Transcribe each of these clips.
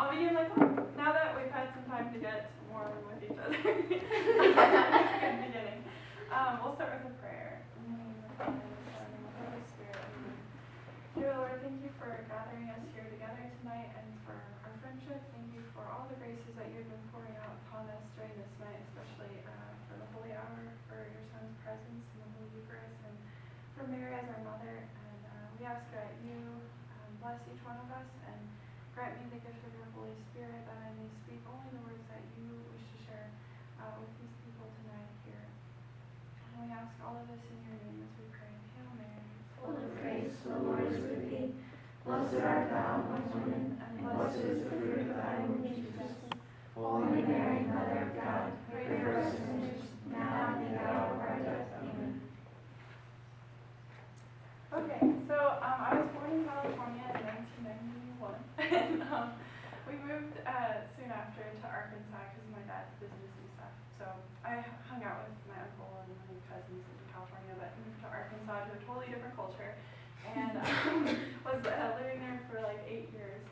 I'll be like, oh, now that we've had some time to get warm with each other. It's a good beginning. We'll start with a prayer. In the name of the Father, and the Son, and the Holy Spirit. Amen. Dear Lord, thank you for gathering us here together tonight and for our friendship. Thank you for all the graces that you've been pouring out upon us during this night, especially for the Holy Hour, for your Son's presence in the Holy Eucharist, and for Mary as our mother. And we ask that you bless each one of us and grant me the gift of your Holy Spirit, that I may speak only the words that you wish to share with these people tonight here. And we ask all of this in your name as we pray. Hail Mary, full of grace, the Lord is with thee. Blessed art thou among women, and blessed is the fruit of thy womb, Jesus. Holy Mary, Mother of God, pray for us sinners, now and in the hour of our death. Amen. Okay, so I was born in California in 1991, and we moved soon after to Arkansas because of my dad's business and stuff. So I hung out with my uncle and my cousins in California, but moved to Arkansas to a totally different culture, and was living there for like 8 years.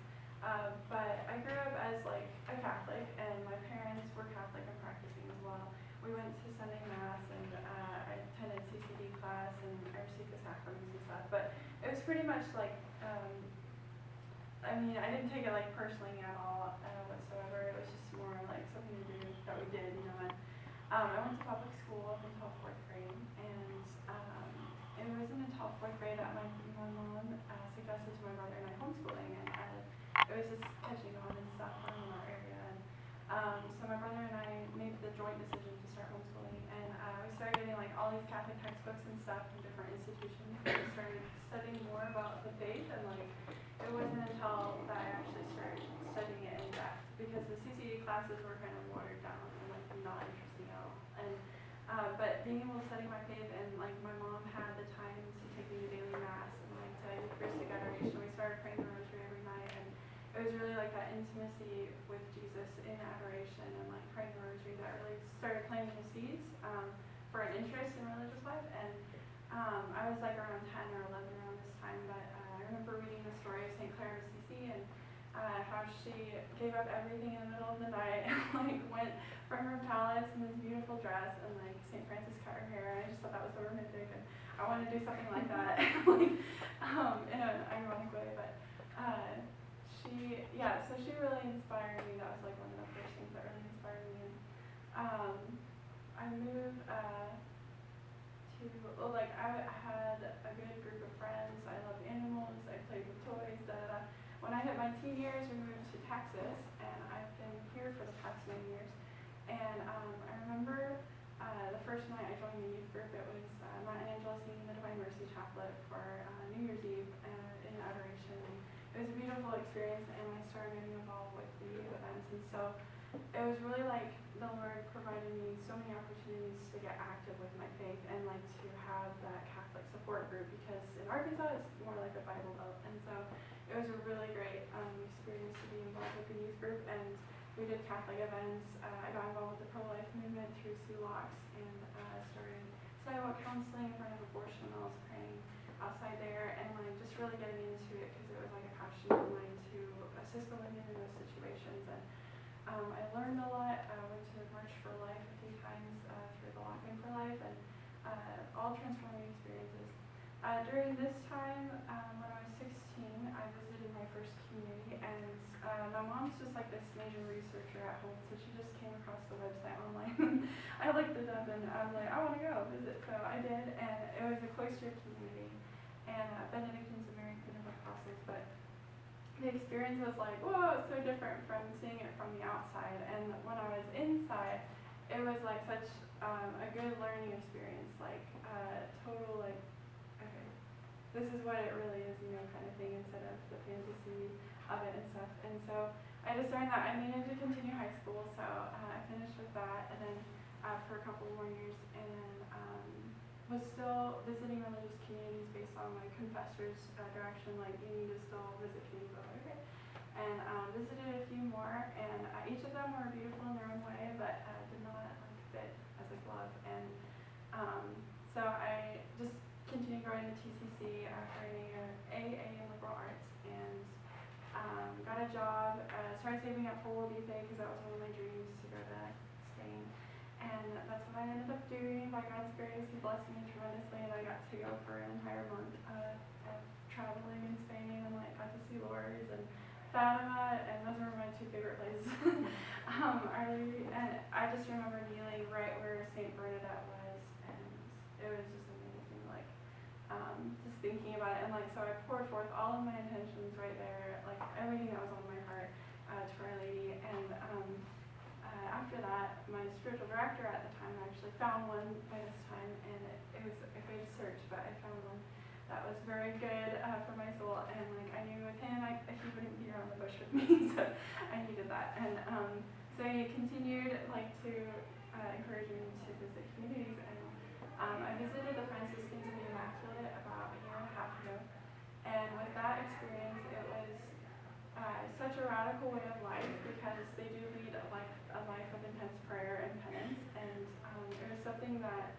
But I grew up as like a Catholic, and my parents were Catholic and practicing as well. We went to Sunday Mass, and I attended CCD class, and I received the sacraments and stuff. But it was pretty much like, I mean, I didn't take it like personally at all whatsoever. It was just more like something to do that we did, you know. And I went to public school up until 4th grade, and it wasn't until 4th grade that my mom suggested to my brother and I homeschooling, and it was just catching on and stuff in our area. And so my brother and I made the joint decision to start homeschooling, and we started getting like all these Catholic textbooks and stuff from different institutions, and we started studying more about the faith, and like it wasn't until that I actually started studying it in depth, because the CCD classes were kind of watered down and like not interesting at all. And but being able to study my faith, and like my mom had the time to take me to daily mass and like to Eucharistic adoration, we started praying the rosary every night, and it was really like that intimacy with Jesus in adoration and like praying the rosary that really started planting the seeds for an interest in religious life. And I was like around 10 or 11 around this time, but I remember reading the story of St. Clare of Assisi, and how she gave up everything in the middle of the night and like went from her palace in this beautiful dress, and like St. Francis cut her hair, and I just thought that was so romantic, and I wanted to do something like that, like in an ironic way. But so she really inspired me. That was like one of the first things that really inspired me. And I moved I had a good group of friends. I loved animals. I played with toys. When I hit my teen years, we moved to Texas, and I've been here for the past 9 years. And I remember the first night I joined the youth group. It was Matt and Angela singing the Divine Mercy Chaplet for New Year's Eve in adoration. It was a beautiful experience, and I started getting involved with the youth events. And so it was really like the Lord provided me so many opportunities to get active with my faith and like to have that Catholic support group, because in Arkansas it's more like a Bible Belt. And so it was a really great experience to be involved with the youth group, and we did Catholic events. I got involved with the pro-life movement through Sue Locks, and started sidewalk counseling in front of abortion. I was praying outside there, and like just really getting into it because it was like a passion of mine to assist the women in those situations. And I learned a lot. I went to March for Life a few times through the Walking for Life, and all transforming experiences. During this time, when I was 16, I visited my first community, and my mom's just like this major researcher at home, so she just came across the website online. I looked it up, and I was like, I want to go visit, so I did, and it was a cloistered community, and Benedictines and Mary Queen of Apostles, but the experience was like, whoa, it's so different from seeing it from the outside. And when I was inside, it was like such a good learning experience, like total like, okay, this is what it really is, you know, kind of thing, instead of the fantasy of it and stuff. And so I discerned that I needed to continue high school, so I finished with that, and then for a couple more years, and then was still visiting religious communities based on my confessor's direction, like you need to still visit communities. Okay. And visited a few more, and each of them were beautiful in their own way, but did not like fit as a glove. And so I just continued going to TCC after AA in liberal arts, and got a job job, started saving up for World Youth Day because that was one of my dreams to go to Spain. And that's what I ended up doing. By God's grace, He blessed me tremendously, and I got to go for an entire month of traveling in Spain, and like got to see Lourdes and Fatima, and those were my two favorite places. I just remember kneeling right where Saint Bernadette was, and it was just amazing. Like just thinking about it, and like so I poured forth all of my intentions right there, like everything that was on my heart to Our Lady, and after that, my spiritual director at the time actually found one by this time, and it was a big search, but I found one that was very good for my soul, and like I knew with him, he wouldn't be around the bush with me, so I needed that, and so he continued like to encourage me to visit communities, and I visited the Franciscans of the Immaculate about a year and a half ago, and with that experience, it was such a radical way of life because they do lead like a life of intense prayer and penance, and it was something that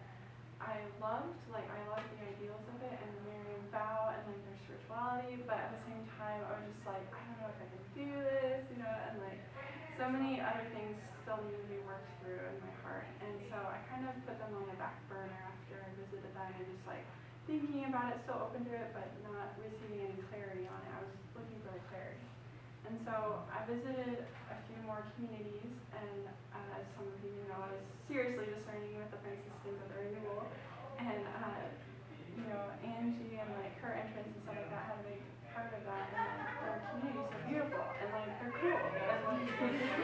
I loved. Like I loved the ideals of it and the Marian vow and like their spirituality, but at the same time I was just like, I don't know if I can do this, you know, and like so many other things still need to be worked through in my heart, and so I kind of put them on the back burner after I visited them, and just like thinking about it, still open to it, but not receiving any clarity on it. I was looking for the clarity. And so I visited a few more communities, and as some of you know, I was seriously discerning with the Franciscans at the renewal, and you know, Angie and like her entrance and stuff like that had a big part of that, and like their communities are beautiful, and like they're cool, and like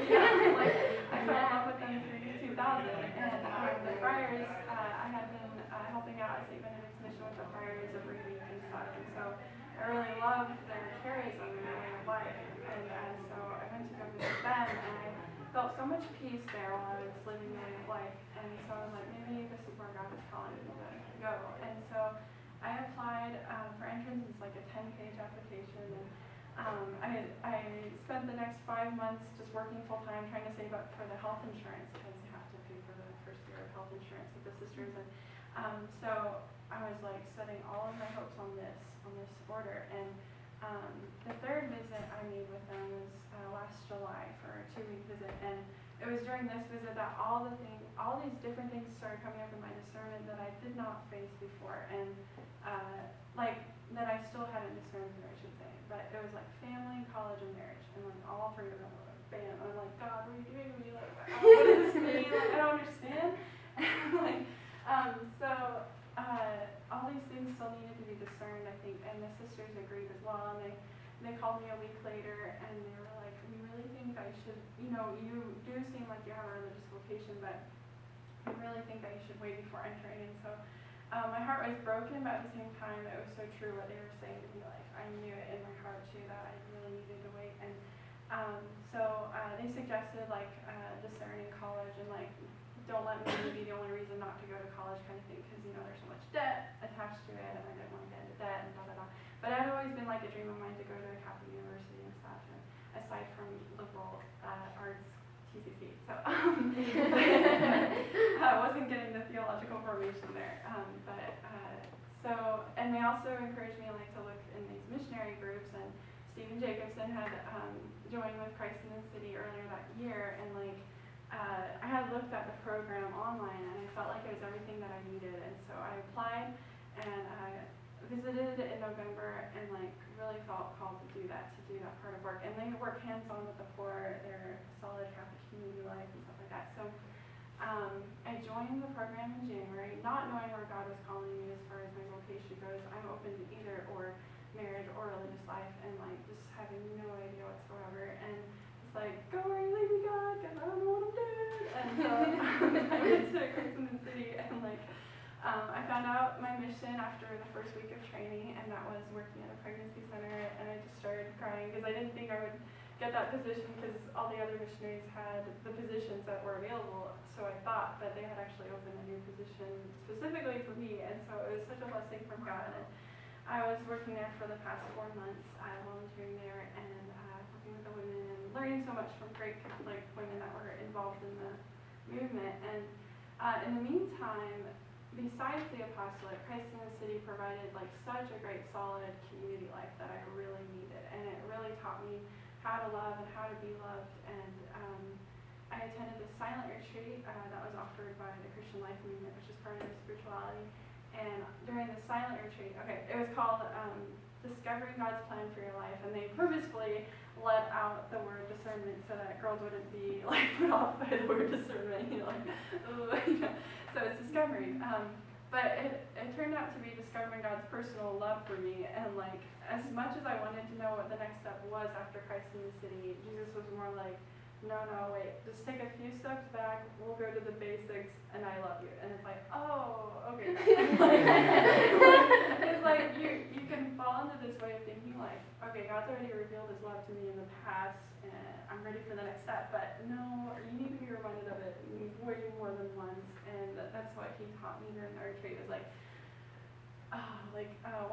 yeah, like I fell in love with them through 2000, and the friars, I had been helping out at St. Benedict's Mission with the friars every week and stuff, and so I really loved their charism and their way of life, and so I went to go visit them, and I felt so much peace there while I was living the way of life, and so I was like, maybe this is where God is calling me to go, and so I applied for entrance. It's like a 10-page application, and I spent the next 5 months just working full-time trying to save up for the health insurance, because you have to pay for the first year of health insurance with the sisters, and so I was like setting all of my hopes on this order, and the third visit I made with them was last July for a 2-week visit, and it was during this visit that all these different things started coming up in my discernment that I did not face before, and like that I still hadn't discerned, I should say, but it was like family, college, and marriage, and like all three of them were like, bam, I'm like, God, what are you doing to me? Like, what does this mean? Like, I don't understand. And like, so all these things still needed to be discerned, I think, and the sisters agreed as well, and they called me a week later, and they were like, we really think I should, you know, you do seem like you have a religious vocation, but we really think that you should wait before entering, and so my heart was broken, but at the same time, it was so true what they were saying to me, like, I knew it in my heart, too, that I really needed to wait, and so they suggested, like, discerning college, and, like, don't let me be the only reason not to go to college kind of thing, because, you know, there's so much debt attached to it, and I didn't want to get into debt, and blah, blah, blah. But it had always been, like, a dream of mine to go to a Catholic university and stuff, and aside from liberal arts, TCC, so I wasn't getting the theological formation there, and they also encouraged me, like, to look in these missionary groups, and Stephen Jacobson had joined with Christ in the City earlier that year, and, like, I had looked at the program online, and I felt like it was everything that I needed, and so I applied, and I visited in November, and like really felt called to do that part of work, and they work hands-on with the poor, their solid Catholic community life and stuff like that. So I joined the program in January, not knowing where God was calling me as far as my vocation goes. I'm open to either or marriage or religious life, and like just having no idea whatsoever, and it's like, go where you lead me, God, because I don't know what I'm doing. And so I went to Christ in the City, and like I found out my mission after the first week of training, and that was working at a pregnancy center, and I just started crying because I didn't think I would get that position because all the other missionaries had the positions that were available, so I thought that they had actually opened a new position specifically for me, and so it was such a blessing from God. And I was working there for the past 4 months, volunteering there, and working with the women, and learning so much from great Catholic women that were involved in the movement. And in the meantime, besides the apostolate, Christ in the City provided like such a great solid community life that I really needed, and it really taught me how to love and how to be loved. And I attended this silent retreat that was offered by the Christian Life Movement, which is part of spirituality. And during the silent retreat, it was called Discovering God's Plan for Your Life, and they purposefully let out the word discernment so that girls wouldn't be like put off by the word discernment, so it's discovering. But it turned out to be discovering God's personal love for me, and like as much as I wanted to know what the next step was after Christ in the City, Jesus was more like, no, wait, just take a few steps back, we'll go to the basics, and I love you. And it's like, oh, okay. It's like you can fall into this way of thinking like, okay, God's already revealed his love to me in the past, and I'm ready for the next step. But no, you need to be reminded of it way more than once. And that's what he taught me during the retreat, is like,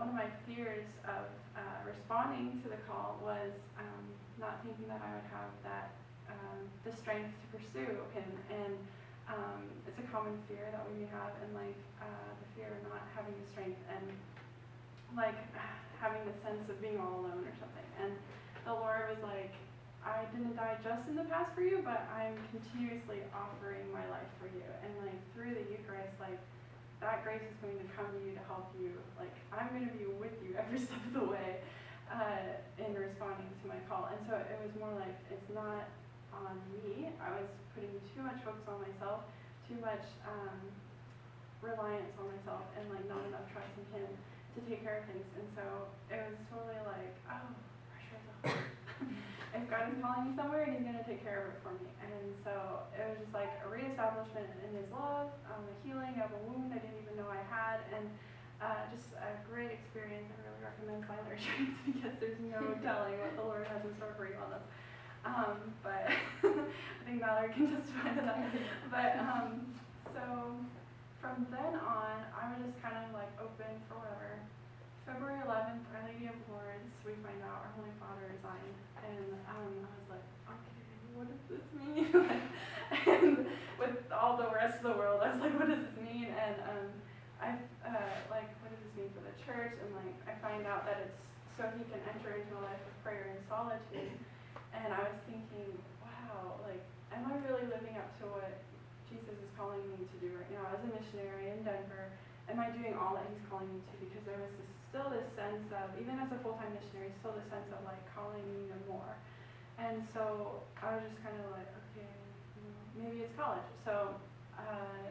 one of my fears of responding to the call was not thinking that I would have that the strength to pursue him, and it's a common fear that we have, and the fear of not having the strength, and having the sense of being all alone or something. And the Lord was like, I didn't die just in the past for you, but I'm continuously offering my life for you, and through the Eucharist, that grace is going to come to you to help you. I'm going to be with you every step of the way in responding to my call. And so it was more like, it's not on me. I was putting too much focus on myself, too much reliance on myself, and not enough trust in him to take care of things. And so it was totally like, oh, pressure is off. If God is calling me somewhere, he's going to take care of it for me. And so it was just like a reestablishment in his love, the healing of a wound I didn't even know I had, and just a great experience. I really recommend silent retreats because there's no telling what the Lord has in store for you on them. But I think Mallory can testify to that. But so from then on, I was just kind of open for whatever. February 11th, Our Lady of Lourdes, we find out our Holy Father resigned, and I was like, okay, what does this mean? And with all the rest of the world, I was like, what does this mean? And what does this mean for the church? And I find out that it's so he can enter into a life of prayer and solitude. And I was thinking, wow, am I really living up to what Jesus is calling me to do right now as a missionary in Denver? Am I doing all that he's calling me to? Because there was still this sense of, even as a full-time missionary, still this sense of calling me to more. And so I was just kind of okay, maybe it's college. So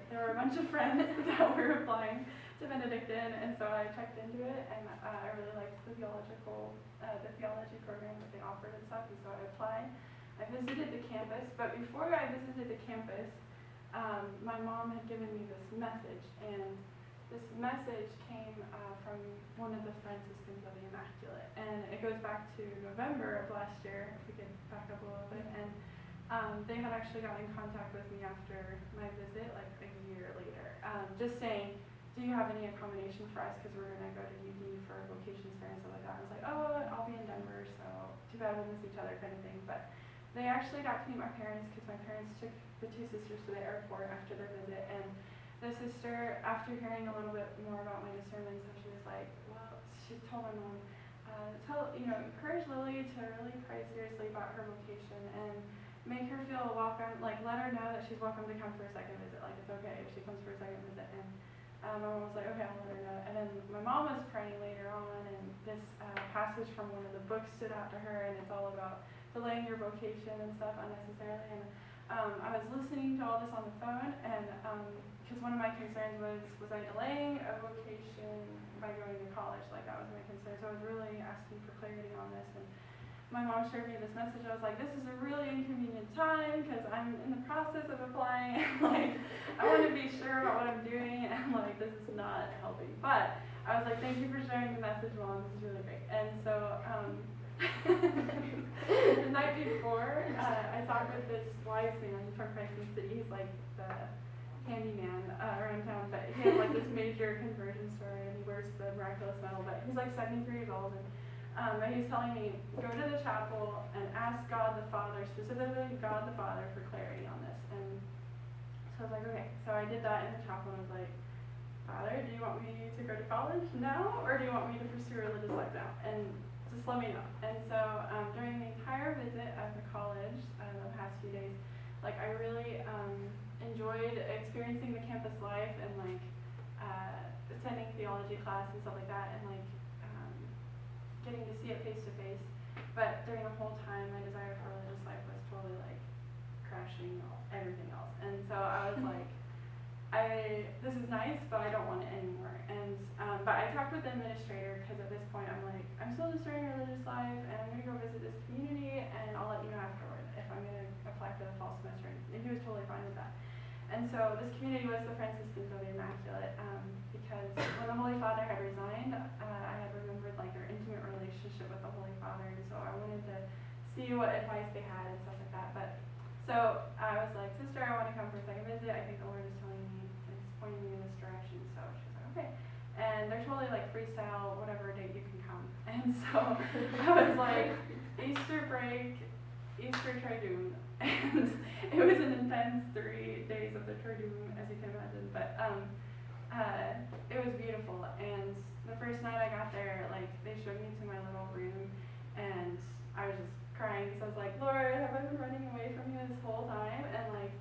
there were a bunch of friends that were applying to Benedictine, and so I checked into it, and I really liked the theology program that they offered and stuff, and so I applied. I visited the campus, but before I visited the campus, my mom had given me this message, and this message came from one of the Franciscans of the Immaculate, and it goes back to November of last year, if we could back up a little bit, and they had actually gotten in contact with me after my visit, a year later, just saying, do you have any accommodation for us, because we're going to go to UD for vocations fair and stuff like that. I was like, oh, I'll be in Denver, so too bad we'll miss each other kind of thing. But they actually got to meet my parents, because my parents took the two sisters to the airport after their visit, and the sister, after hearing a little bit more about my discernment, so she was like, well, she told my mom, encourage Lily to really pray seriously about her vocation, and make her feel welcome, let her know that she's welcome to come for a second visit, it's okay if she comes for a second visit. And my mom was like, okay, I'll let her know. And then my mom was praying later on, and this passage from one of the books stood out to her, and it's all about delaying your vocation and stuff unnecessarily. And I was listening to all this on the phone, and because one of my concerns was I delaying a vocation by going to college? That was my concern. So I was really asking for clarity on this. And my mom shared me this message. I was like, this is a really inconvenient time because I'm in the process of applying. I want to be sure about what I'm doing, and this is not helping. But I was like, thank you for sharing the message, Mom. This is really great. And so the night before, I talked with this wise man from Franciscan City. He's the handyman around town, but he has this major conversion story, and he wears the miraculous medal. But he's 73 years old, and but he's telling me, go to the chapel and ask God the Father, specifically God the Father, for clarity on this. And so I was like, okay. So I did that in the chapel, and I was like, Father, do you want me to go to college now, or do you want me to pursue a religious life now? And to just let me know. And so during the entire visit at the college, the past few days, like I really enjoyed experiencing the campus life and like attending theology class and stuff like that, and like getting to see it face to face. But during the whole time, my desire for religious life was totally like crashing everything else. And so I was like, this is nice, but I don't want it anymore. And but I talked with the administrator, because at this point I'm like, I'm still discerning religious life, and I'm gonna go visit this community, and I'll let you know afterward if I'm gonna apply for the fall semester. And he was totally fine with that. And so this community was the Franciscans of the Immaculate, because when the Holy Father had resigned, I had remembered like their intimate relationship with the Holy Father, and so I wanted to see what advice they had and stuff like that. But so I was like, sister, I want to come for a second visit. I think the Lord is telling me, he's pointing me in this direction. So she was like, okay. And they're totally like freestyle, whatever date you can come. And so I was like, Easter break, Easter Triduum. And it was an intense 3 days of the Triduum, as you can imagine. But it was beautiful. And the first night I got there, like they showed me to my little room, and I was just crying because I was like, Lord, have I been running away from you this whole time? And like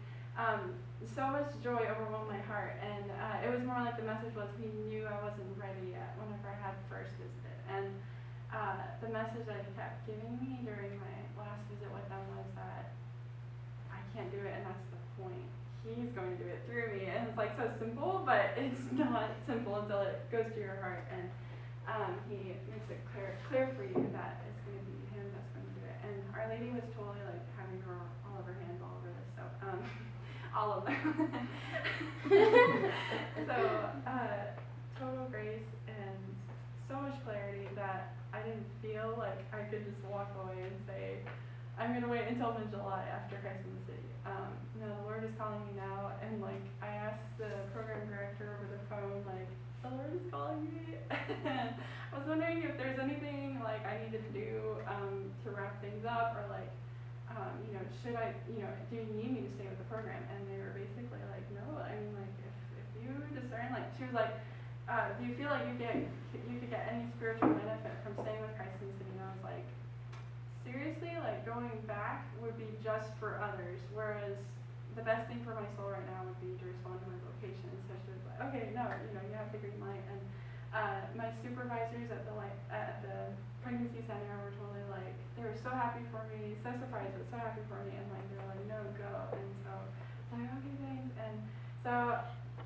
so much joy overwhelmed my heart. And it was more like the message was he knew I wasn't ready yet whenever I had first visited. And the message that he kept giving me during my last visit with them was that I can't do it, and that's the point. He's going to do it through me. And it's like so simple, but it's not simple until it goes to your heart. And he makes it clear for you that it's going to be him that's going to do it. And Our Lady was totally like having her all of her hands all over this. So all of them. So total grace and so much clarity that I didn't feel like I could just walk away and say, I'm going to wait until mid-July after Christ in the City. No, the Lord is calling me now, and like I asked the program director over the phone, like, the Lord is calling me. And I was wondering if there's anything like I needed to do to wrap things up, or like, should I, do you need me to stay with the program? And they were basically like, no, I mean, like if you discern, like she was like, do you feel like you could get any spiritual benefit from staying with Christ in the City? And I was like, seriously, like going back would be just for others, whereas the best thing for my soul right now would be to respond to my vocation. So she was like, okay, no, you have the green light. And my supervisors at the pregnancy center were totally like, they were so happy for me, so surprised, but so happy for me, and like they were like, no, go. And so I was like, okay, thanks. And so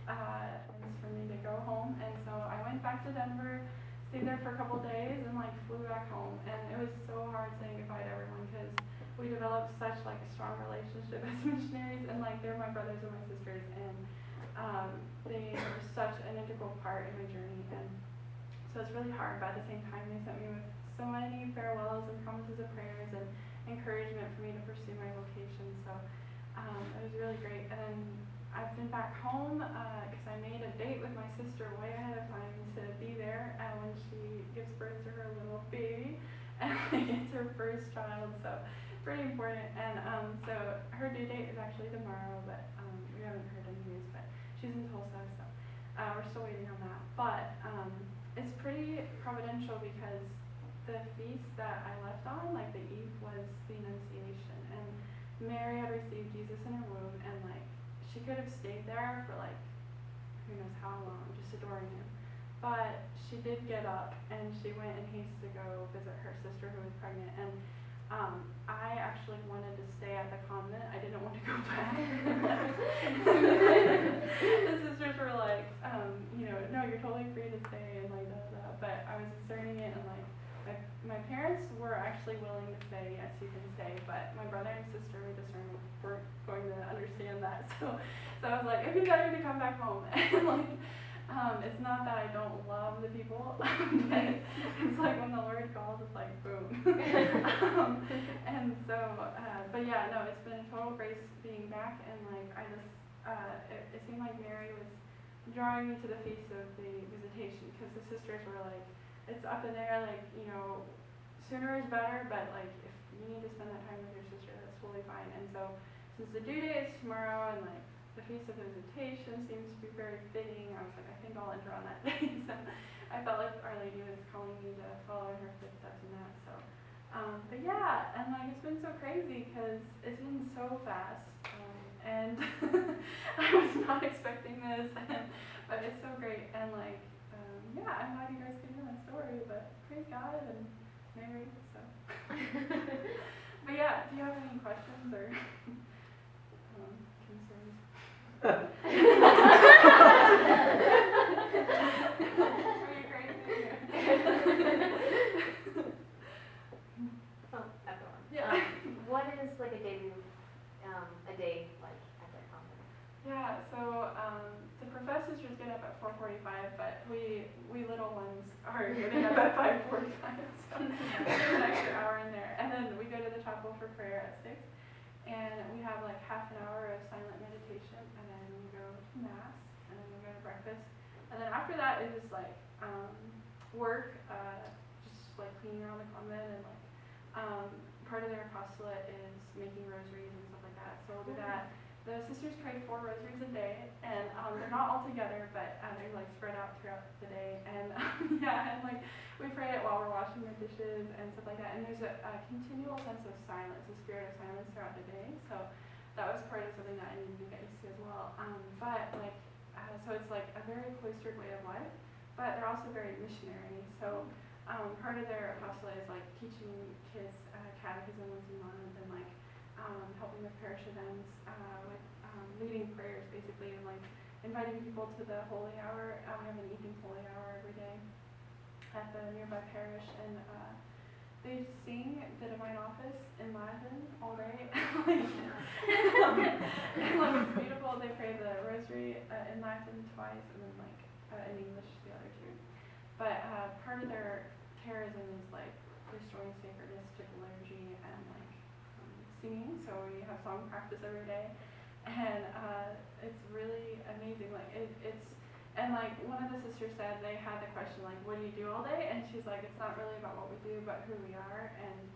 it was for me to go home, and so I went back to Denver, stayed there for a couple days, and like flew back home. And it was so hard saying goodbye to everyone, because we developed such like a strong relationship as missionaries, and like they're my brothers and my sisters, and they were such an integral part in my journey. And so it's really hard, but at the same time they sent me with so many farewells and promises of prayers and encouragement for me to pursue my vocation. So it was really great. And then I've been back home because I made a date with my sister way ahead of time to be there when she gives birth to her little baby, and it's her first child, so pretty important. And so her due date is actually tomorrow, but we haven't heard any news, but she's in Tulsa, so we're still waiting on that. But it's pretty providential, because the feast that I left on, like the eve, was the Annunciation, and Mary had received Jesus in her womb, and like she could have stayed there for like who knows how long, just adoring him. But she did get up, and she went in haste to go visit her sister who was pregnant. And I actually wanted to stay at the convent. I didn't want to go back. The sisters were like, no, you're totally free to stay, and like that. But I was discerning it, and like my parents were actually willing to say, yes, you can stay, but my brother and sister with discernment weren't going to understand that. So I was like, it'd be better to come back home. And like, it's not that I don't love the people, but it's like when the Lord calls, it's like boom. And so, but yeah, no, it's been total grace being back, and like I just, it seemed like Mary was drawing me to the feast of the Visitation, because the sisters were like, it's up in there, like, sooner is better, but like if you need to spend that time with your sister, that's totally fine. And so since the due date is tomorrow, and like the Feast of Visitation seems to be very fitting. I was like, I think I'll enter on that day. So I felt like Our Lady was calling me to follow in her footsteps in that. So, but yeah, and like it's been so crazy because it's been so fast, and I was not expecting this, but it's so great. And like, yeah, I'm glad you guys can hear my story. But praise God and Mary. So, but yeah, do you have any questions or concerns? Are you crazy? Oh, everyone. Yeah. What is like a day like at that conference? Yeah, so the professors just get up at 4:45, but we little ones are getting up at 5:45, so there's an extra hour in there. And then we go to the chapel for prayer at 6, and we have like half an hour of silent meditation, and then we go to Mass, and then we go to breakfast. And then after that is just like work, just like cleaning around the convent, and like part of their apostolate is making rosaries and stuff like that, so we'll do that. The sisters pray 4 rosaries a day, and they're not all together, but they're like spread out throughout the day. And yeah, and like we pray it while we're washing the dishes and stuff like that. And there's a continual sense of silence, a spirit of silence throughout the day. So that was part of something that I needed to get used to as well. But like, so it's like a very cloistered way of life, but they're also very missionary. So part of their apostolate is like teaching kids catechism once a month, and like helping with parish events, with leading prayers basically, and like inviting people to the holy hour. We have an evening holy hour every day at the nearby parish, and they sing the Divine Office in Latin all day. Like, it's beautiful. They pray the Rosary in Latin twice, and then like in English the other 2. But part of their charism is like restoring sacredness to the liturgy and like singing. So we have song practice every day, and it's really amazing. Like it's and like one of the sisters said they had the question like, what do you do all day? And she's like, it's not really about what we do, but who we are. And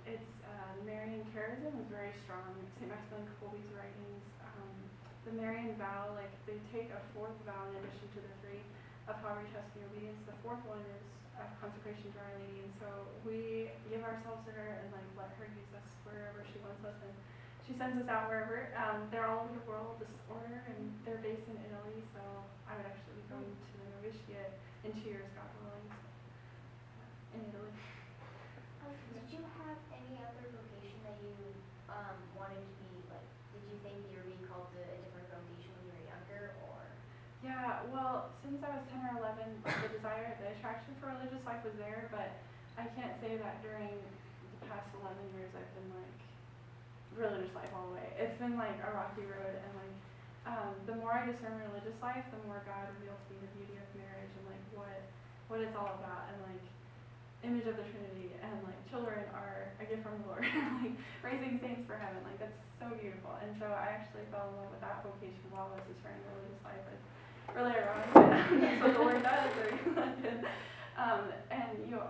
it's the Marian charism is very strong. St. Maximilian Kolbe's writings, the Marian vow, like they take a 4th vow in addition to the 3 of poverty, chastity, and obedience. The 4th one is consecration to Our Lady, and so we give ourselves to her and like let her use us wherever she wants us, and she sends us out wherever. They're all over the world, this order, and they're based in Italy, so I would actually be going to the novitiate in 2 years, God willing, in Italy. Did you have any other vocation that you wanted to be, like, did you think you were being called to a different vocation when you were younger, or? Yeah, well, since I was 10 or 11, like, the attraction for religious life was there, but I can't say that during the past 11 years I've been like religious life all the way. It's been like a rocky road, and like the more I discern religious life, the more God reveals to me the beauty of marriage and like what it's all about, and like image of the Trinity, and like children are a gift from the Lord, like raising saints for heaven, like that's so beautiful. And so I actually fell in love with that vocation while I was discerning religious life. It's really ironic, but that's what the Lord does. And you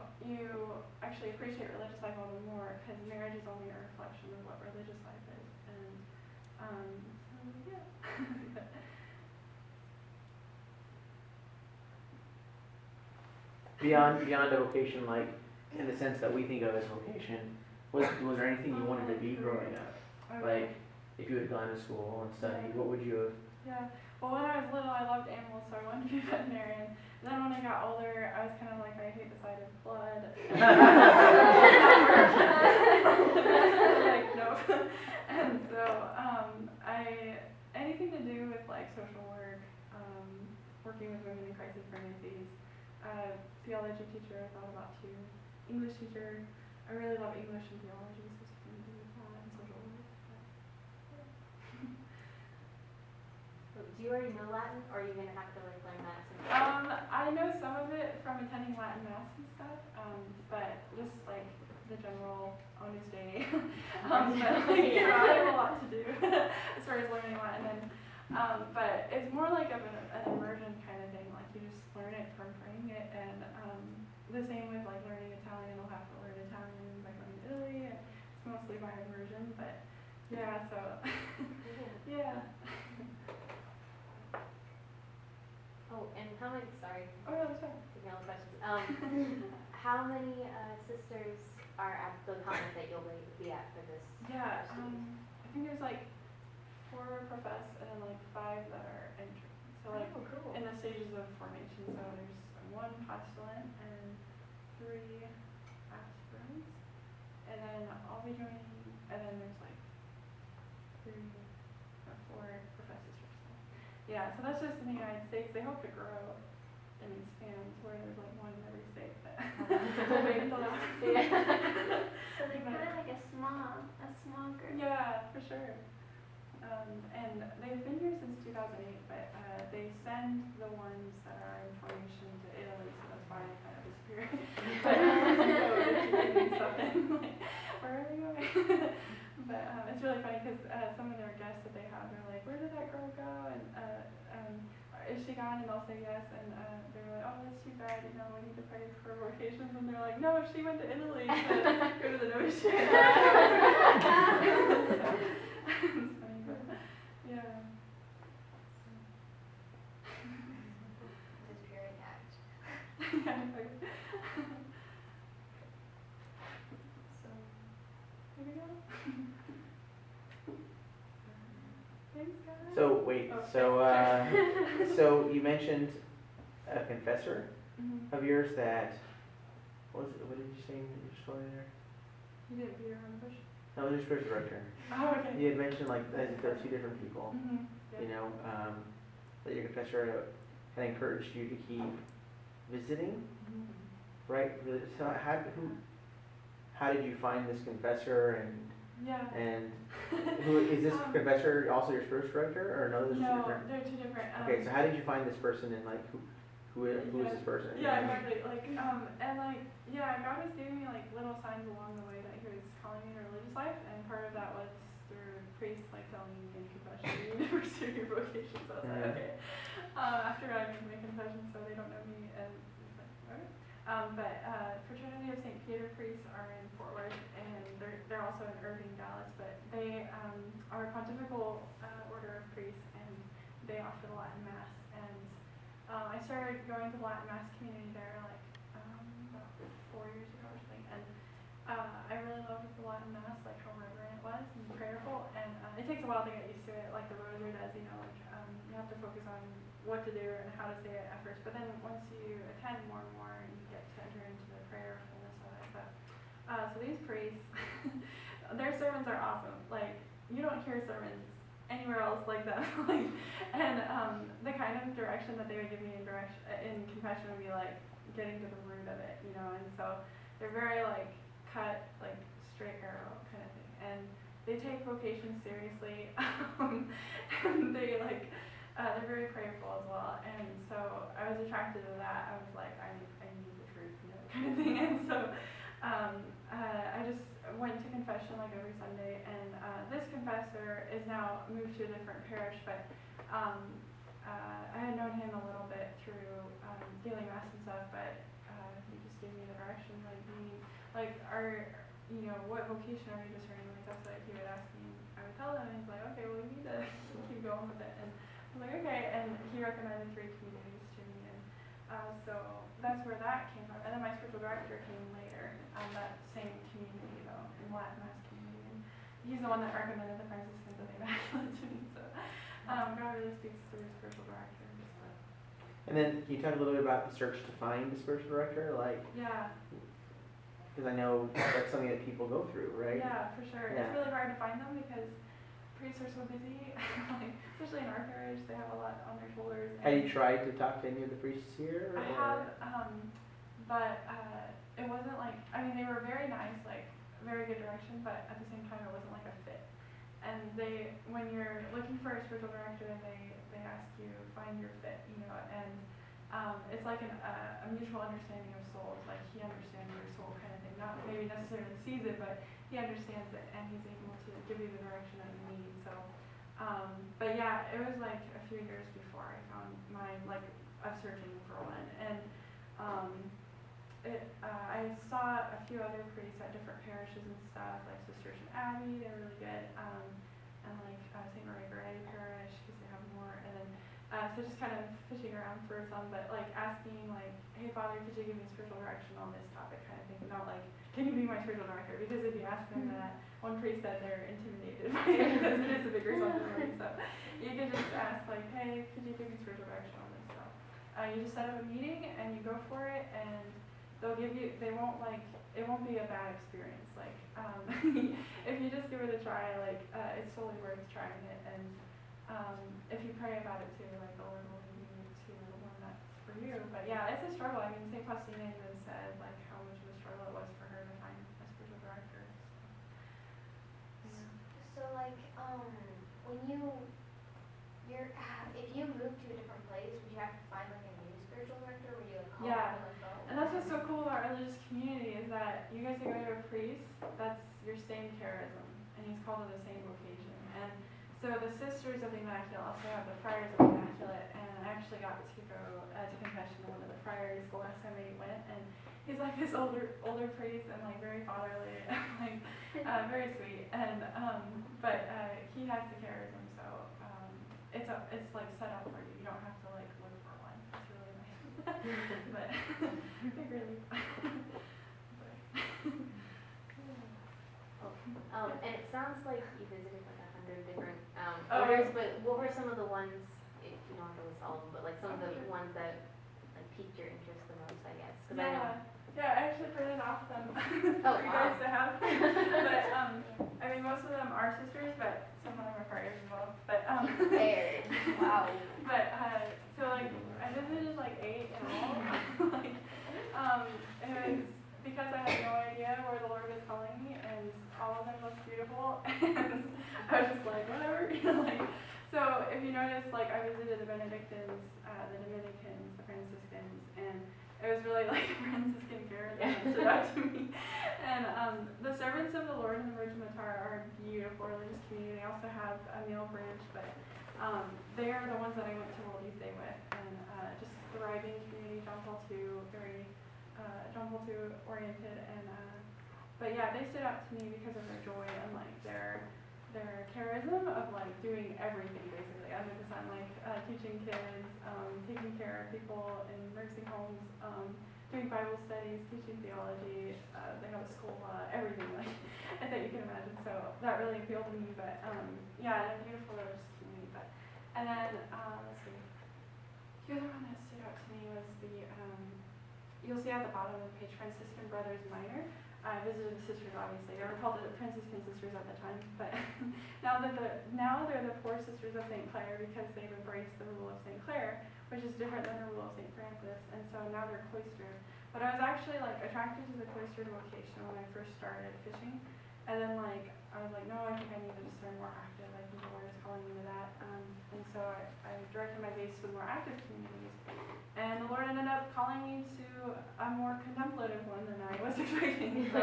actually appreciate religious life all the more because marriage is only a reflection of what religious life is. And so yeah. Beyond a vocation, like in the sense that we think of as vocation, was there anything you wanted to be growing up? Okay. Like if you had gone to school and studied, what would you have? Yeah. Well, when I was little, I loved animals, so I wanted to be a veterinarian. And then when I got older, I was kind of like, I hate the sight of blood. Like, no. And so, anything to do with like social work, working with women in crisis pregnancies, theology teacher I thought about too, English teacher. I really love English and theology, so something to do with that and social work. Do you already know Latin, or are you going to have to like learn that? I know some of it from attending Latin Mass and stuff, but just like the general Agnus Dei. But like, you know, I have a lot to do as far as learning Latin, but it's more like of an immersion kind of thing. Like you just learn it from praying it, and the same with like learning Italian. I'll have to learn Italian by going to Italy. It's mostly by immersion, but yeah. So yeah. So, and how many, sorry, Oh, yeah, that's fine. taking all the questions. How many sisters are at the convent that you'll be at for this? Yeah, first week? I think there's like 4 profess and then like 5 that are entering. So like Oh, cool. in the stages of formation. So there's 1 postulant and 3 aspirants, and then I'll be joining. And then there's like 3 or 4 professors or so. Yeah, so that's just in the United States. They hope to grow and expand to where there's like 1 in every state. But we'll wait until that. So they're kind of like a small group. Yeah, for sure. And they've been here since 2008, but they send the ones that are in formation to Italy, so that's why they kind of disappeared. But so they're keeping something like, where are they going? But it's really funny because some of their guests that they have, they're like, where did that girl go? And is she gone? And they'll say yes, and they're like, oh, that's too bad, you know, we need to pray for vocations. And they're like, no, she went to Italy to go to the novitiate. It's funny, but yeah. Just pure act. Yeah, exactly. So, anything else? Thanks, guys. So wait, Oh, so you mentioned a confessor Mhm. of yours that, what did you say in your story there? You didn't beat around the bush? No, it was your spiritual director. Oh, okay. You had mentioned like that there were 2 different people, Mhm. you know, that your confessor had encouraged you to keep visiting, Mhm. right? So how did you find this confessor, Yeah. and who is this confessor also your spiritual director, or no? This is No, different? they're 2 different. Okay, so how did you find this person, and like who is this person? Yeah, exactly. Like, and like, yeah, God was giving me like little signs along the way that He was calling me to religious life, and part of that was through priests like telling me in confession, you need to pursue your vocation. So I was like, okay. After I made my confession, so they don't know me, and it's like, okay. But Fraternity of St. Peter priests are in Fort Worth, and they're also in Irving, Dallas. But they are a pontifical order of priests, and they offer the Latin Mass. And I started going to the Latin Mass community there like about 4 years ago or something, and I really loved the Latin Mass, like how reverent it was and prayerful. And it takes a while to get used to it, like the Rosary does. You know, like you have to focus on what to do and how to say it at first. But then once you attend more and more, you get to enter into the prayerfulness of it. But so these priests, their sermons are awesome. Like you don't hear sermons anywhere else like that. Like, and the kind of direction that they would give me in confession would be like getting to the root of it, you know. And so they're very like cut, like straight arrow kind of thing, and they take vocation seriously. And they like they're very prayerful as well. And so I was attracted to that. I was like, I need the truth, you know, kind of thing. And so I just went to confession like every Sunday, and this confessor is now moved to a different parish, but I had known him a little bit through daily mass and stuff, but he just gave me the direction, you know, what vocation are you discerning? Like that's what he would ask me, and I would tell him, and he's like, okay, well you need to keep going with it, and I was like, okay, and he recommended 3 communities to me, and so that's where that came from. And then my spiritual director came later, that same community though, in Latin Mass community, and he's the one that recommended the Franciscans of Immaculate to me. So God really speaks through spiritual directors. But And then can you talk a little bit about the search to find a spiritual director, like? yeah. Because I know that's something that people go through, right? Yeah, for sure. Yeah. It's really hard to find them because priests are so busy, like, especially in our parish, they have a lot on their shoulders. Have you tried to talk to any of the priests here? I have, but it wasn't like, I mean, they were very nice, like, very good direction, but at the same time, it wasn't like a fit. And when you're looking for a spiritual director, they ask you, find your fit, you know, and it's like a mutual understanding of souls, like he understands your soul kind of thing, not maybe necessarily sees it, but he understands it, and he's able to give you the direction that you need. So, but yeah, it was like a few years before I found mine, like, of searching for one, and I saw a few other priests at different parishes and stuff, like Sisters in Abbey, they're really good, and like St. Maria Goretti Parish, because they have more, and then so just kind of fishing around for some, but like asking like, hey Father, could you give me spiritual direction on this topic kind of thing, not like, can you be my spiritual director? Because if you ask them that, one priest said they're intimidated by it because it is a big responsibility. So you can just ask like, hey, could you give me spiritual direction on this? So you just set up a meeting and you go for it, and they'll give you, they won't like, it won't be a bad experience. Like if you just give it a try, like it's totally worth trying it. And if you pray about it too, like the Lord will lead you to the one that's for you. But yeah, it's a struggle. I mean, St. Faustina even said like how much of a struggle it was for her to find a spiritual director. So like, when if you move to a different place, would you have to find like a new spiritual director? Would you like call Yeah. them on the phone? And that's what's so cool about religious community is that you guys are going to a priest that's your same charism, and he's called to the same vocation. And so the Sisters of the Immaculate also have the Friars of the Immaculate, and I actually got to go to confession to one of the friars the last time we went, and he's like this older priest and like very fatherly, like very sweet, and but he has the charism, so it's like set up for you. You don't have to like look for one. It's really nice, but they're really fun. And it sounds like you visited like 100 different Oh, orders, but what were some of the ones, if you don't have to list all of them, but like some of the ones that like piqued your interest the most, I guess? 'Cause I know. Yeah, I actually printed off them Oh, for you wow. guys to have. But I mean, most of them are sisters, but some of them are friars as well. But Compared. Wow. But so like I visited like 8 in all. Like it was because I had no idea where the Lord was calling me, and all of them looked beautiful, and I was just like whatever, you know, like. So if you notice, like I visited the Benedictines, the Dominicans, the Franciscans, and it was really like Franciscan charism that stood out to me. And the servants of the Lord and the Virgin Matar are a beautiful religious community. They also have a male branch, but they are the ones that I went to World Youth Day with, and just thriving community. John Paul II, very John Paul II oriented, and but yeah, they stood out to me because of their joy and like their charism of like doing everything basically under the sun, like teaching kids, taking care of people in nursing homes, doing Bible studies, teaching theology. They have a school, everything like that you can imagine. So that really appealed to me. But yeah, and a beautiful religious community. But and then let's see, the other one that stood out to me was the you'll see at the bottom of the page, Franciscan Brothers Minor. I visited the sisters, obviously. They were called the Franciscan Sisters at the time, but now they're the Poor Sisters of St. Clare because they've embraced the rule of St. Clare, which is different than the rule of St. Francis, and so now they're cloistered. But I was actually like attracted to the cloistered vocation when I first started fishing, and then like I was like, no, I think I need to discern more active. I think the Lord is calling me to that, and so I directed my gaze to the more active communities. And the Lord ended up calling me to a more contemplative one than I was expecting. So,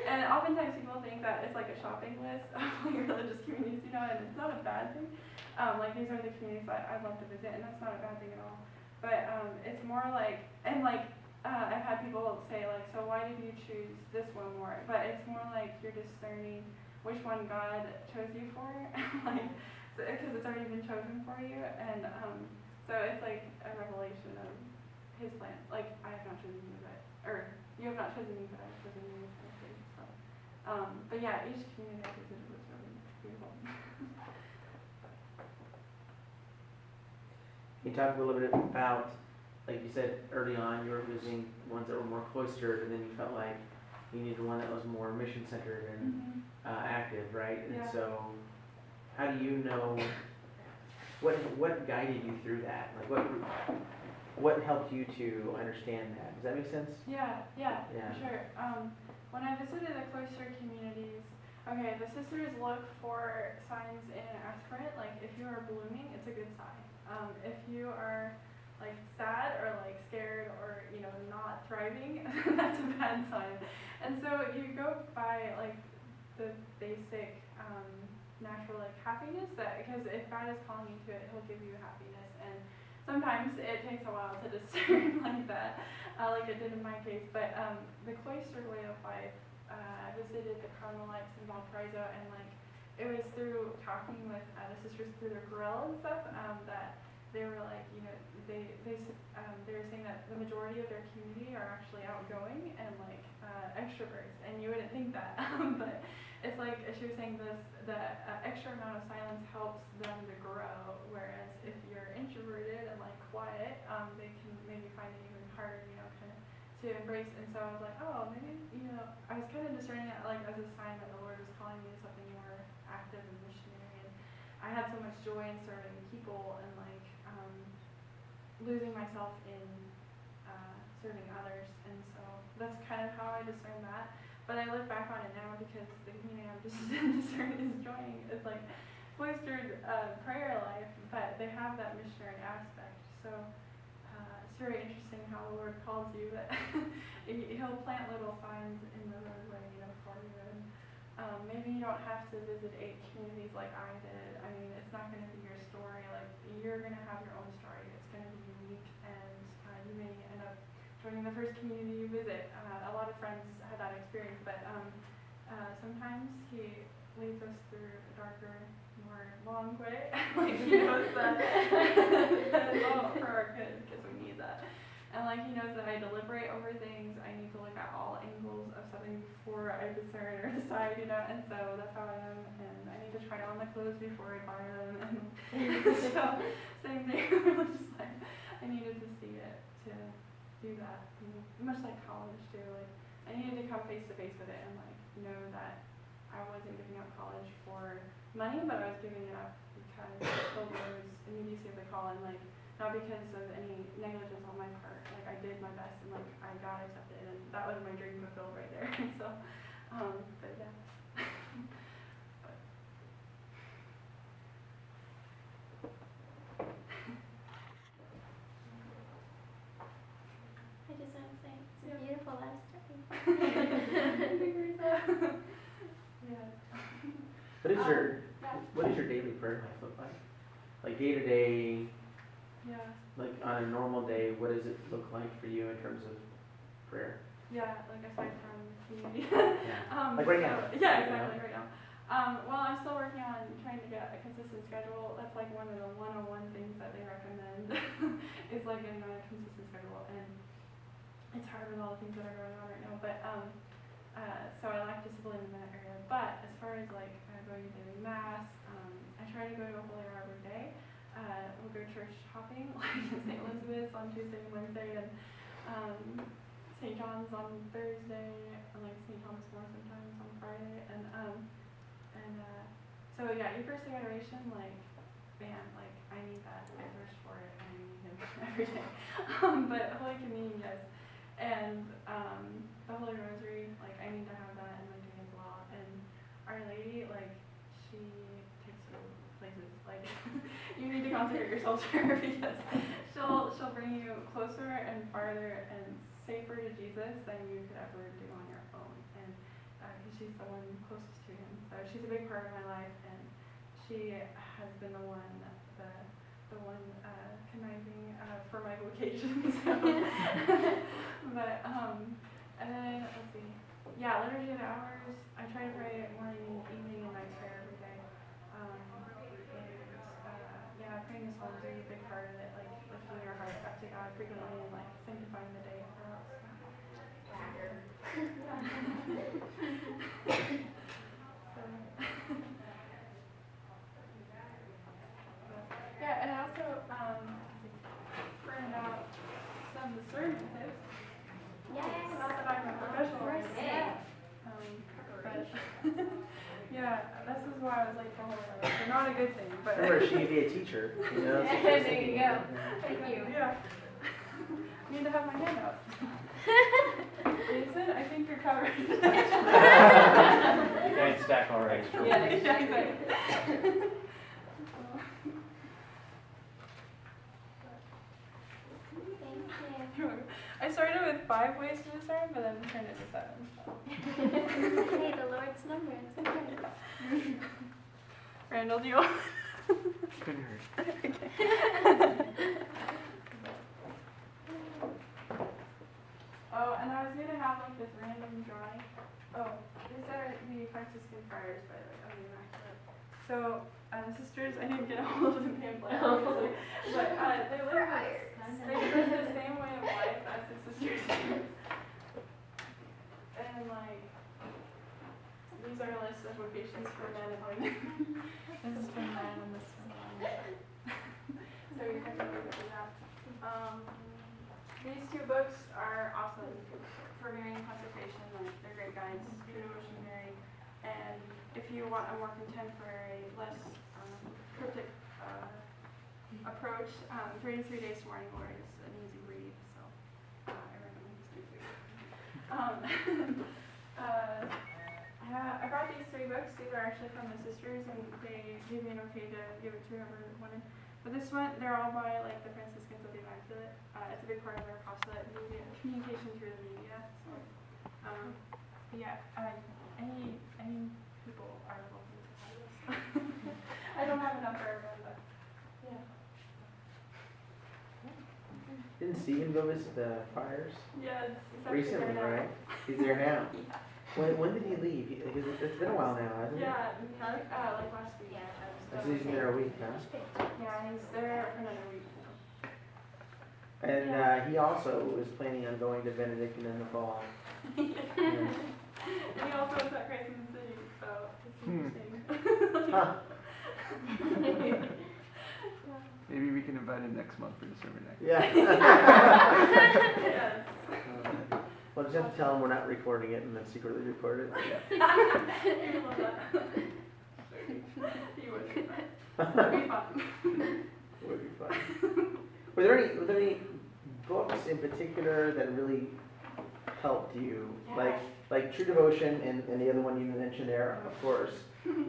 and oftentimes people think that it's like a shopping list of like religious communities, you know, and it's not a bad thing. Like these are the communities that I'd love to visit, and that's not a bad thing at all. But it's more like, and like I've had people say like, so why did you choose this one more? But it's more like you're discerning which one God chose you for, like, because it's already been chosen for you, and so it's like a revelation of His plan. Like, I have not chosen you, or you have not chosen me, but I have chosen you. Kind of thing. So, but yeah, each community I visited was really beautiful. Can you talk a little bit about, like you said early on, you were visiting ones that were more cloistered, and then you felt like you needed one that was more mission-centered and active, right? And so, how do you know? What guided you through that? Like what helped you to understand that? Does that make sense? Yeah, for sure. When I visited the cloistered communities, okay, the sisters look for signs in an aspirant. Like if you are blooming, it's a good sign. If you are like sad or like scared or not thriving, that's a bad sign. And so you go by like the basic natural like happiness, that because if God is calling you to it, He'll give you happiness, and sometimes it takes a while to discern like that, like it did in my case. But the cloistered way of life, I visited the Carmelites in Valparaiso, and like it was through talking with the sisters through their grill and stuff that they were like, you know, they were saying that the majority of their community are actually outgoing and like extroverts, and you wouldn't think that, but it's like she was saying this, the extra amount of silence helps them to grow, whereas if you're introverted and like quiet, they can maybe find it even harder, you know, kind of to embrace. And so I was like, oh, maybe, you know, I was kind of discerning it like as a sign that the Lord was calling me to something more active and missionary. And I had so much joy in serving people and like losing myself in serving others. And so that's kind of how I discern that. But I look back on it now because the community I'm just discerning is joining. It's like cloistered prayer life, but they have that missionary aspect. So it's very interesting how the Lord calls you. That He'll plant little signs in the roadway, you know, for you. And maybe you don't have to visit 8 communities like I did. I mean, it's not going to be your story. Like, you're going to have your own story. It's going to be unique, and you may end up joining the first community you visit. A lot of friends had that experience, but sometimes He leads us through a darker, more long way. Like, He knows that it's all for our good, because we need that. And like He knows that I deliberate over things. I need to look at all angles of something before I discern or decide, you know. And so that's how I am. And I need to try on the clothes before I buy them. And so same thing. Just like I needed to see it to do that. You know, much like college too. Like I needed to come face to face with it and like know that I wasn't giving up college for money, but I was giving it up because the Lord's immediacy of the call, and like not because of any negligence on my part. Like I did my best and like I got accepted, and that was my dream fulfilled right there. So, but yeah. But. I just want to say it's a beautiful love story. Yeah. What is your daily prayer life look like? Like day to day, Yeah. like on a normal day, what does it look like for you in terms of prayer? Yeah, like aside from community. Yeah. Like right now. Yeah, exactly, right now. Well, I'm still working on trying to get a consistent schedule. That's like one of the 101 things that they recommend is like getting a consistent schedule, and it's hard with all the things that are going on right now. But so I lack discipline in that area. But as far as like going to daily mass, I try to go to a holy hour every day. We'll go church hopping, like in St. Elizabeth's on Tuesday and Wednesday, and St. John's on Thursday, and like St. Thomas More sometimes on Friday, and so yeah, Eucharistic adoration, like, man, like I need that. I thirst for it. I need Him every day. But Holy Communion, yes, and the Holy Rosary, like I need to have that in my day as well. And Our Lady, like she takes you places. Like you need to consecrate yourself to her, because she'll bring you closer and farther and safer to Jesus than you could ever do on your own. And because she's the one closest to Him, so she's a big part of my life, and she has been the one conniving for my vocation. So. But and then let's see. Yeah, Liturgy of the Hours. I try to pray morning, evening, and night prayer every day. Yeah, praying the Psalms is a big part of it, like lifting your heart up to God frequently and like sanctifying the day for us. Yeah, and I also printed out some discernment tips. Yes. Not that I'm a professional or anything. Yeah. But yeah, this is why I was late for Holy Hour. So not a good thing, but Remember, she may be a teacher. You know, so There she's you thinking, go. Thank you. Yeah. I need to have my hand out. Jason, I think you're covered. Giant stack already. Yeah, Exactly. Thank you. I started with 5 ways to discern, but then turned it to 7. So. Hey, the Lord's number. It's okay. Randall, do you want? Couldn't hurt. Oh, and I was gonna have like this random drawing. Oh, these are the Franciscan friars, by the way, of the Immaculate. So, the sisters, I didn't get a hold of the pamphlet, obviously, but these two books are awesome for Marian consecration. Like, they're great guides, True Devotion to Mary. And if you want a more contemporary, less cryptic approach, 33 Days to Morning Glory is an easy read. So I recommend these two. I brought these 3 books. These are actually from the sisters, and they gave me an okay to give it to whoever wanted. But this one, they're all by like the Franciscans of the Immaculate. It's a big part of their apostolate, communication through the media. So, yeah, any people are welcome to buy this. I don't have enough for everyone, but yeah. Didn't Stephen go visit the friars? Yes, Recently, right? He's there now. Yeah. When did he leave? Because it's been a while now, hasn't it? Yeah, like last week. Yeah. So he's been there a week, huh? Yeah, he's there for another week. And he also was planning on going to Benedictine in the fall. And he also was at Christ in the City, so it's interesting. Huh. Maybe we can invite him next month for Discernment next. Yeah. Yes. Well, just have to tell him we're not recording it and then secretly record it. He would love that. He would. That'd be fun. Would be fun. Were there any books in particular that really helped you? Yeah. Like True Devotion and the other one you mentioned there, of course.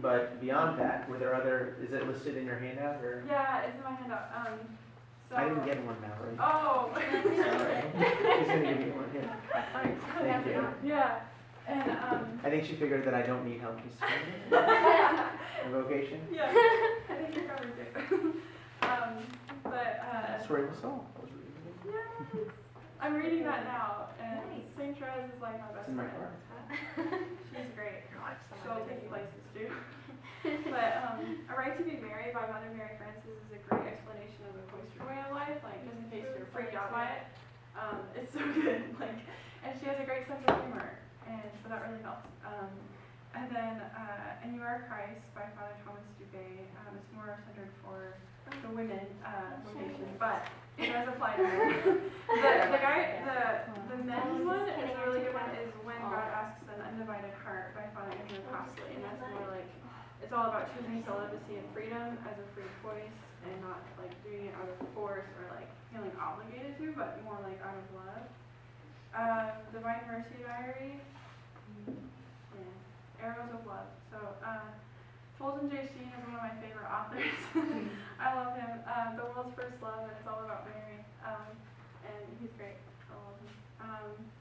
But beyond that, were there other? Is it listed in your handout or? Yeah, it's in my handout. So. I didn't get one, Mallory. Oh. Sorry. She's gonna give me one. Yeah. Thank you. Yeah, and I think she figured that I don't need help. Vocation. Yeah, I think you're covered too. Story of the soul. Yes. I'm reading that now, and St. Therese is like my best It's in my friend. car. She's great. She'll take you places too. But A Right to Be Merry by Mother Mary Frances is a great explanation of the cloistered way of life, like just in case you're freaked out by it. It's so good. Like, and she has a great sense of humor, and so that really helps. And then And You Are Christ by Father Thomas Dubé. It's more centered for the women vocation, but it does apply to men. The men's one is a really good one. Is When God Asks an Undivided Heart by Father Andrew Costley, and that's more like it's all about choosing celibacy and freedom as a free choice, and not like doing it out of force or like feeling obligated to, but more like out of love. Divine Mercy Diary. Yeah. Arrows of Love. So Fulton J. Sheen is one of my favorite authors. I love him. The World's First Love, and it's all about Mary. And he's great. I love him.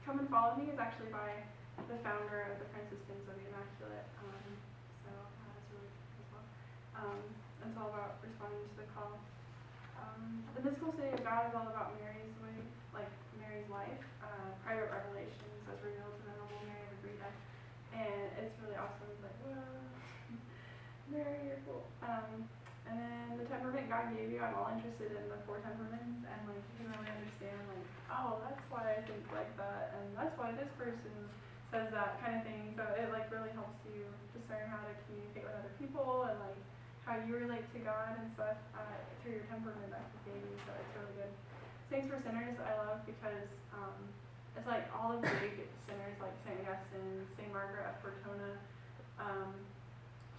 Come and Follow Me is actually by the founder of the Franciscans of the Immaculate. So that's really good as well. It's all about responding to the call. The Mystical City of God is all about Mary's way, like Mary's life, private revelations as revealed to the Venerable Mary of Agreda. And it's really awesome. It's like, whoa. Mary, you're cool. And then The Temperament God Gave You, I'm all interested in the 4 temperaments, and like you can really understand like, oh, that's why I think like that, and that's why this person says that kind of thing. So it like really helps you discern how to communicate with other people and like how you relate to God and stuff through your temperament that He gave you. So it's really good. Saints for Sinners I love because it's like all of the big sinners like St. Augustine, St. Margaret of Cortona.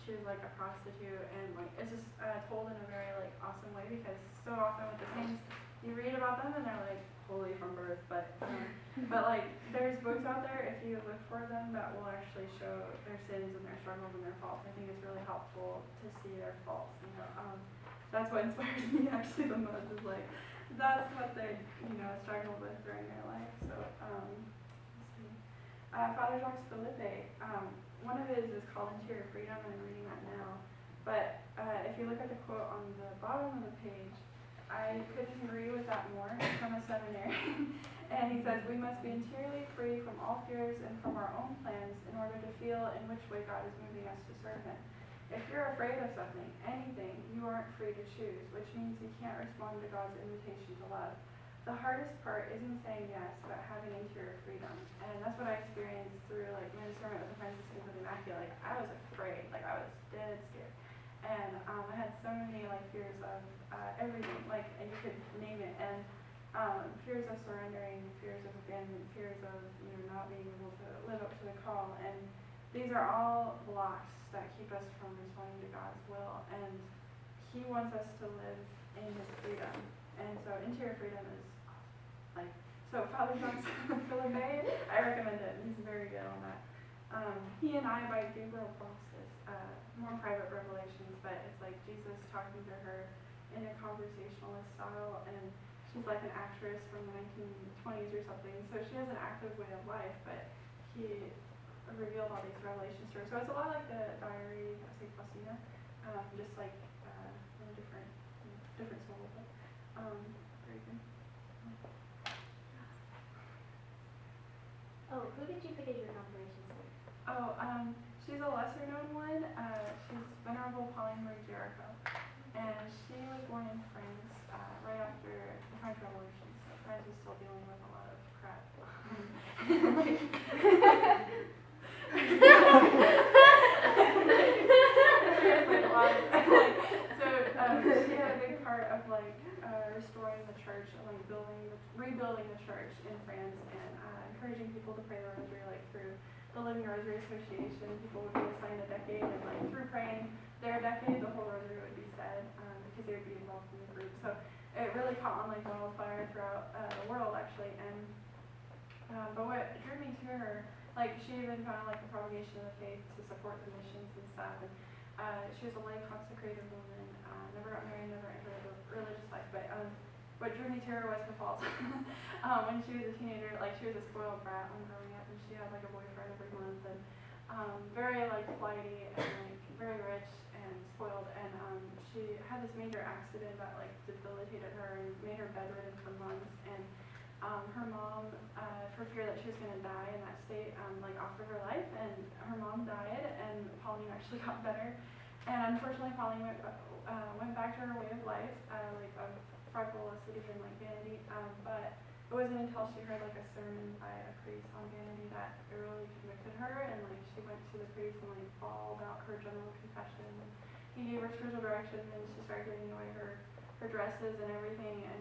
She was like a prostitute, and like it's just told in a very like awesome way, because so often with the saints you read about them and they're like holy from birth, but like there's books out there if you look for them that will actually show their sins and their struggles and their faults. I think it's really helpful to see their faults. That's what inspires me actually the most, is like that's what they struggled with during their life. So let's see. Father Jacques Philippe. One of his is called Interior Freedom, and I'm reading that now. But if you look at the quote on the bottom of the page, I couldn't agree with that more. It's from a seminary. And he says, we must be interiorly free from all fears and from our own plans in order to feel in which way God is moving us to serve Him. If you're afraid of something, anything, you aren't free to choose, which means you can't respond to God's invitation to love. The hardest part isn't saying yes, but having interior freedom. And that's what I experienced through like my discernment with the Franciscans of the Immaculate. Like, I was afraid, like I was dead scared. And I had so many like fears of everything, like, and you could name it. And fears of surrendering, fears of abandonment, fears of not being able to live up to the call, and these are all blocks that keep us from responding to God's will, and He wants us to live in His freedom, and so interior freedom is like, so Father John's Philip, I recommend it. He's very good on that. He and I by Gabriel Fox's more private revelations, but it's like Jesus talking to her in a conversationalist style, and she's like an actress from the 1920s or something, so she has an active way of life, but he revealed all these revelations to her. So it's a lot like the diary of St. Faustina, just like in a different soul, but very good. Oh, who did you pick as your confirmation saint? Oh, she's a lesser known one. She's Venerable Pauline Marie Jericho, and she was born in France right after the French Revolution. So France was still dealing with a lot of crap. Seriously, a lot. So she had a big part of restoring the church and rebuilding the church in France, and encouraging people to pray the rosary through the Living Rosary Association. People would be assigned a decade, and through praying their decade, the whole rosary would be said, because they would be involved in the group. So it really caught on like wildfire throughout the world, actually. And but what drew me to her, she even found the propagation of the faith to support the missions and stuff. And she was a lay consecrated woman, never got married, never entered a religious life. But what drew me to her was her faults. When she was a teenager, she was a spoiled brat when growing up, and she had a boyfriend every month, and very flighty and very rich and spoiled. And she had this major accident that debilitated her and made her bedridden for months. And her mom, for fear that she was going to die in that state, offered her life, and her mom died, and Pauline actually got better. And unfortunately, Pauline went back to her way of life, of frivolity and vanity. But it wasn't until she heard a sermon by a priest on vanity that it really convicted her, and she went to the priest and bawled out her general confession. And he gave her spiritual direction, and she started giving away her dresses and everything, and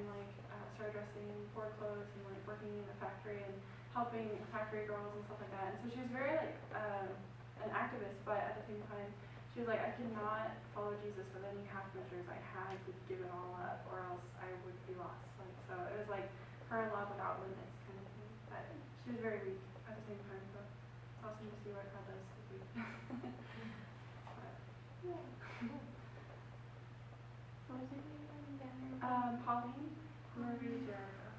started dressing in poor clothes and working in the factory and helping factory girls and stuff like that. And so she was very an activist, but at the same time she was I could not follow Jesus with any half measures. I had to give it all up, or else I would be lost. So it was her love without limits kind of thing. But she was very weak at the same time, so it's awesome to see what God does with weak. But, yeah. What was your name again? Pauline Marie Jericho.